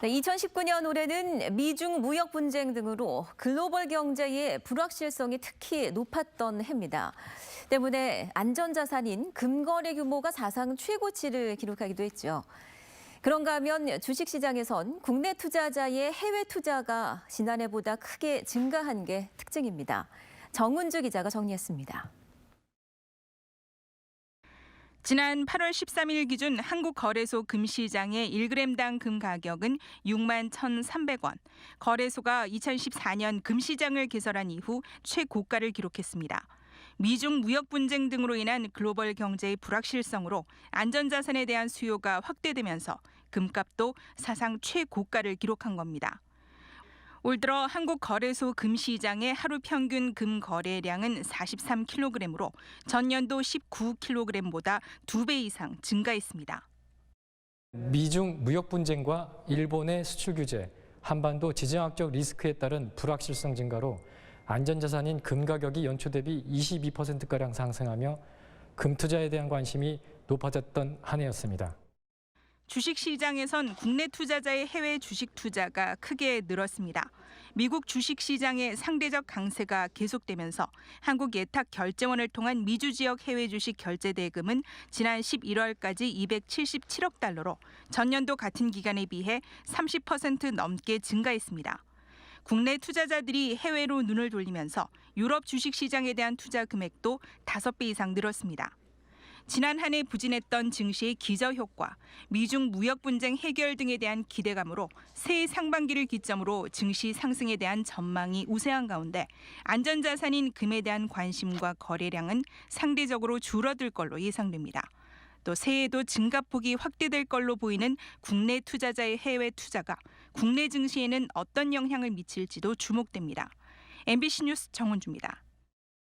네, 2019년 올해는 미중 무역 분쟁 등으로 글로벌 경제의 불확실성이 특히 높았던 해입니다. 때문에 안전자산인 금거래 규모가 사상 최고치를 기록하기도 했죠. 그런가 하면 주식시장에선 국내 투자자의 해외 투자가 지난해보다 크게 증가한 게 특징입니다. 정은주 기자가 정리했습니다. 지난 8월 13일 기준 한국거래소 금시장의 1g당 금 가격은 6만 1,300원. 거래소가 2014년 금시장을 개설한 이후 최고가를 기록했습니다. 미중 무역 분쟁 등으로 인한 글로벌 경제의 불확실성으로 안전자산에 대한 수요가 확대되면서 금값도 사상 최고가를 기록한 겁니다. 올 들어 한국거래소 금시장의 하루 평균 금 거래량은 43kg으로 전년도 19kg보다 2배 이상 증가했습니다. 미중 무역 분쟁과 일본의 수출 규제, 한반도 지정학적 리스크에 따른 불확실성 증가로 안전자산인 금 가격이 연초 대비 22%가량 상승하며 금 투자에 대한 관심이 높아졌던 한 해였습니다. 주식시장에선 국내 투자자의 해외 주식 투자가 크게 늘었습니다. 미국 주식시장의 상대적 강세가 계속되면서 한국예탁결제원을 통한 미주 지역 해외 주식 결제 대금은 지난 11월까지 277억 달러로 전년도 같은 기간에 비해 30% 넘게 증가했습니다. 국내 투자자들이 해외로 눈을 돌리면서 유럽 주식시장에 대한 투자 금액도 5배 이상 늘었습니다. 지난 한 해 부진했던 증시의 기저효과, 미중 무역 분쟁 해결 등에 대한 기대감으로 새해 상반기를 기점으로 증시 상승에 대한 전망이 우세한 가운데 안전자산인 금에 대한 관심과 거래량은 상대적으로 줄어들 걸로 예상됩니다. 또 새해에도 증가폭이 확대될 걸로 보이는 국내 투자자의 해외 투자가 국내 증시에는 어떤 영향을 미칠지도 주목됩니다. MBC 뉴스 정은주입니다.